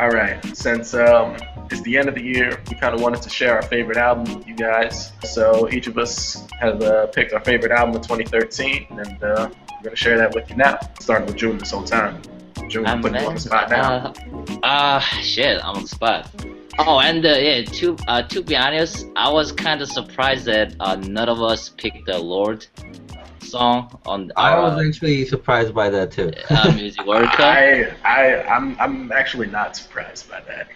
All right. Since it's the end of the year, we kind of wanted to share our favorite album with you guys. So each of us have picked our favorite album of 2013, and we're going to share that with you now. Starting with June this whole time. June, putting you on the spot now. Shit, I'm on the spot. Oh, and yeah, to be honest, I was kind of surprised that none of us picked the Lord song on I our was actually surprised by that too. music World Cup. I'm actually not surprised by that.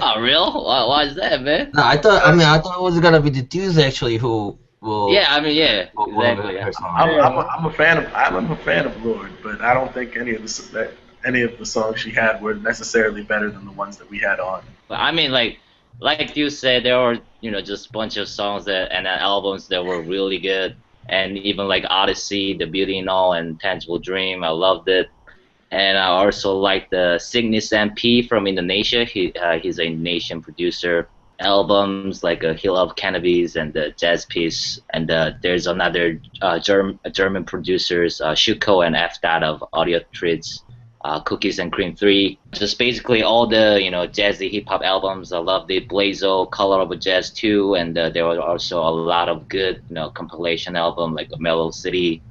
Oh, real? Why is that, man? No, I thought it was gonna be the dudes actually who will. Yeah, I mean, yeah, will exactly. her song. I'm a fan of Lord, but I don't think any of the songs she had were necessarily better than the ones that we had on. But I mean, like you said, there were just a bunch of songs and albums that were really good, and even like Odyssey, The Beauty and All, and Tangible Dream, I loved it. And I also like the Cygnus MP from Indonesia. He's an Indonesian producer. Albums like Hill of Cannabis and the Jazz Piece, and there's another German producers, Schuko and F. Dot of Audio Treats. Cookies and Cream 3, just basically all the jazzy hip hop albums. I loved it. Blazo, Color of Jazz 2, and there were also a lot of good compilation album like Mellow City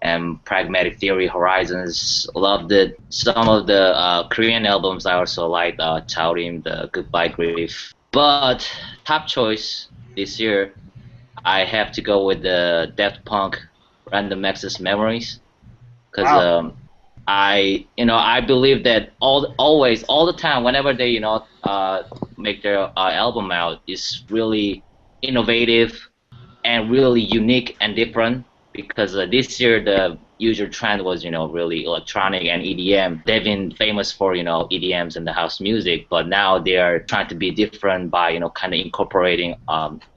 and Pragmatic Theory, Horizons. Loved it. Some of the Korean albums I also liked, Chaorim, the Goodbye Grief. But top choice this year, I have to go with the Daft Punk Random Access Memories, because I believe that all the time, whenever they make their album out, is really innovative and really unique and different. Because this year the usual trend was really electronic and EDM. They've been famous for EDMs and the house music, but now they are trying to be different by kind of incorporating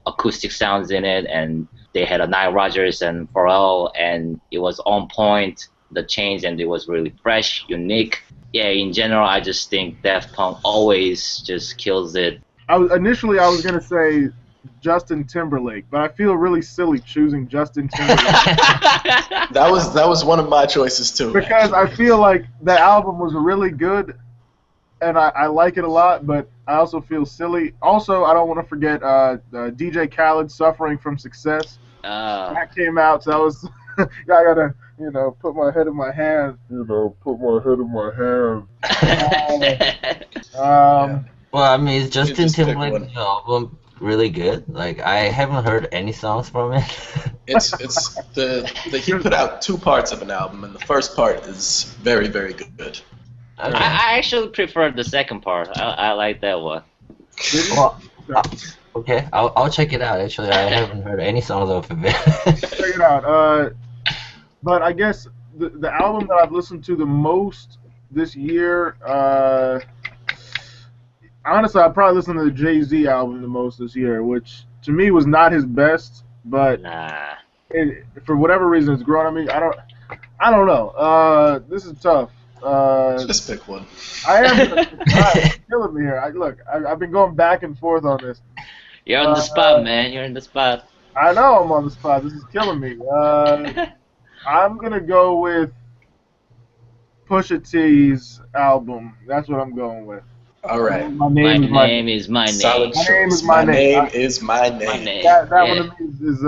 acoustic sounds in it. And they had a Nile Rodgers and Pharrell, and it was on point. The change, and it was really fresh, unique. Yeah, in general, I just think Daft Punk always just kills it. Initially I was gonna say Justin Timberlake, but I feel really silly choosing Justin Timberlake That was one of my choices too. because I feel like the album was really good, and I like it a lot. But I also feel silly. Also, I don't want to forget DJ Khaled, Suffering from Success. That came out, so I was I gotta put my head in my hands. Well, I mean, is Justin just pick Timberlake's one. new album really good? Like, I haven't heard any songs from it. He put out two parts of an album, and the first part is very, very good. Okay. I actually prefer the second part. I like that one. Well, okay, I'll check it out. Actually, I haven't heard any songs of it. Check it out. But I guess the album that I've listened to the most this year, honestly, I'd probably listened to the Jay-Z album the most this year, which to me was not his best, but Nah. for whatever reason it's grown on me. I don't know. This is tough. Just pick one. I am it's killing me here. I've been going back and forth on this. You're on the spot, man. You're in the spot. I know I'm on the spot. This is killing me. I'm gonna go with Pusha T's album. That's what I'm going with. All right. My My name is my name is my Solid name. My name choice. is my name. name is my name. My name. That Yeah. one of these is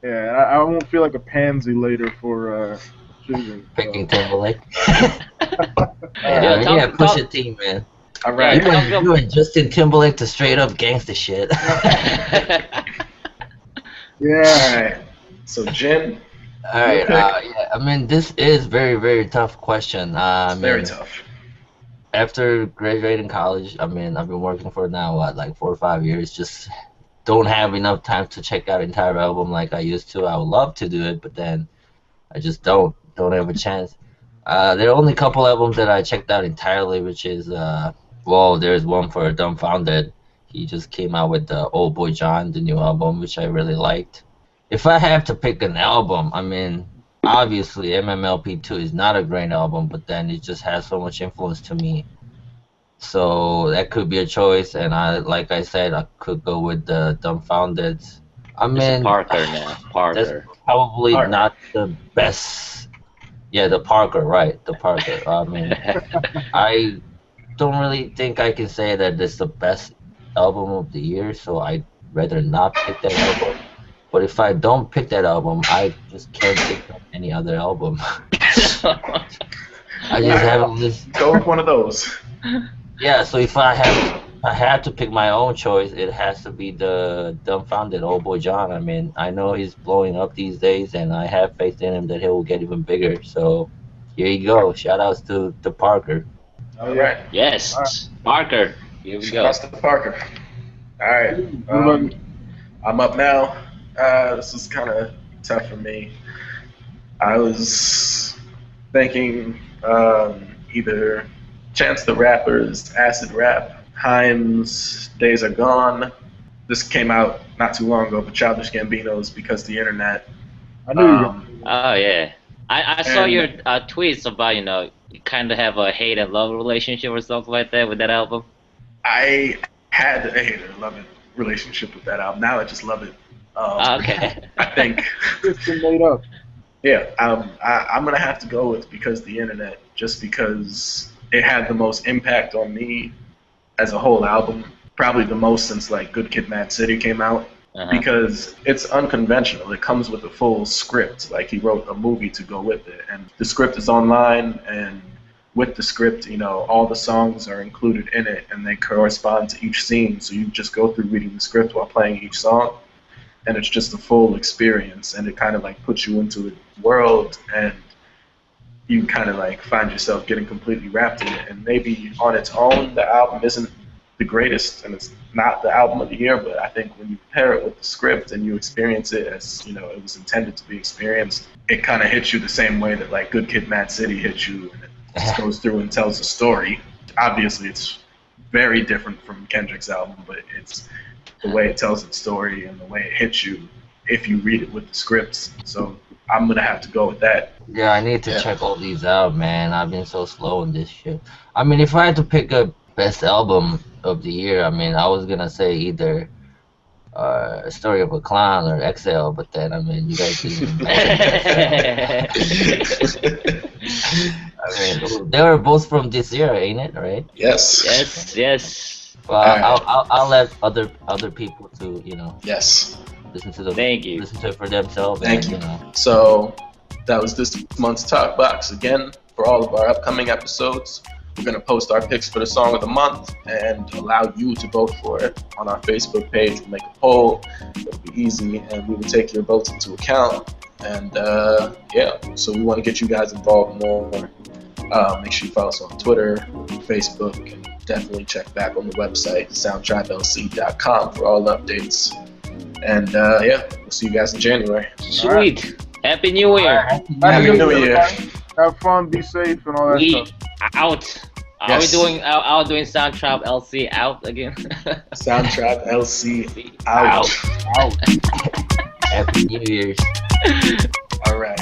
yeah. I won't feel like a pansy later for choosing. Picking Timberlake. Yeah, Yeah, talk- Pusha T, man. All right. You and Justin Timberlake to straight up gangster shit. Yeah. All right. So Jen, All right, pick. yeah. I mean, this is very, very tough question. I mean, very tough. after graduating college, I mean, I've been working for now like 4 or 5 years. Just don't have enough time to check out entire album like I used to. I would love to do it, but then I just don't have a chance. There are only a couple albums that I checked out entirely, which is there's one for Dumbfounded. He just came out with the Old Boy John, the new album, which I really liked. If I have to pick an album, I mean, obviously MMLP2 is not a great album, but then it just has so much influence to me. So that could be a choice, and like I said, I could go with the Dumbfounded. I It's mean, Parker now. that's Parker. probably Parker. not the best. Yeah, the Parker, right? The Parker. I mean, I don't really think I can say that this is the best album of the year, so I'd rather not pick that album. But if I don't pick that album, I just can't think of any other album. I just haven't listened. Go with one of those. Yeah, so if I had to pick my own choice, it has to be the Dumbfounded Old Boy John. I mean, I know he's blowing up these days, and I have faith in him that he will get even bigger. So here you go. Shout outs to Parker. All right. Yes, Parker. Here we Shout go. outs to Parker. All right. I'm up now. This is kind of tough for me. I was thinking either Chance the Rapper's Acid Rap, Haim's Days Are Gone. This came out not too long ago, but Childish Gambino's Because the Internet. I knew you were. Oh yeah, I saw And- your tweets about you kind of have a hate and love relationship or something like that with that album. I had a hater-love-it relationship with that album. Now I just love it. Okay. I think, It's been made up. yeah, I'm going to have to go with Because the Internet, just because it had the most impact on me as a whole album. Probably the most since like Good Kid, Mad City came out. Uh-huh. Because it's unconventional. It comes with a full script. Like he wrote a movie to go with it, and the script is online. And with the script, all the songs are included in it, and they correspond to each scene. So you just go through reading the script while playing each song, and it's just a full experience. And it kind of like puts you into the world, and you kind of like find yourself getting completely wrapped in it. And maybe on its own, the album isn't the greatest, and it's not the album of the year, but I think when you pair it with the script and you experience it as it was intended to be experienced, it kind of hits you the same way that like Good Kid, Mad City hits you, and it just goes through and tells a story. Obviously, it's very different from Kendrick's album, but it's the way it tells its story and the way it hits you if you read it with the scripts. So I'm gonna have to go with that. Yeah, I need to check all these out, man. I've been so slow in this shit. I mean, if I had to pick a best album of the year, I mean, I was gonna say either Story of a Clown or XL, but then I mean, you guys didn't. I mean, they were both from this year, ain't it? Right? Yes. Yes. Well, Alright. I'll let other people to Yes. listen to Thank you. listen to it for themselves. Thank and, you. So that was this month's TalkBox. Again, for all of our upcoming episodes, we're going to post our picks for the song of the month and allow you to vote for it on our Facebook page. We'll make a poll. It'll be easy, and we will take your votes into account. And so we want to get you guys involved more. Make sure you follow us on Twitter, Facebook, and definitely check back on the website, SoundTribeLC.com, for all updates. And we'll see you guys in January. Sweet. Happy New Year. Happy New Year. Have fun, be safe, and all that We stuff. out. Are Yes. we doing SoundTribe LC out again? SoundTribe LC out. Happy New Year's. All right.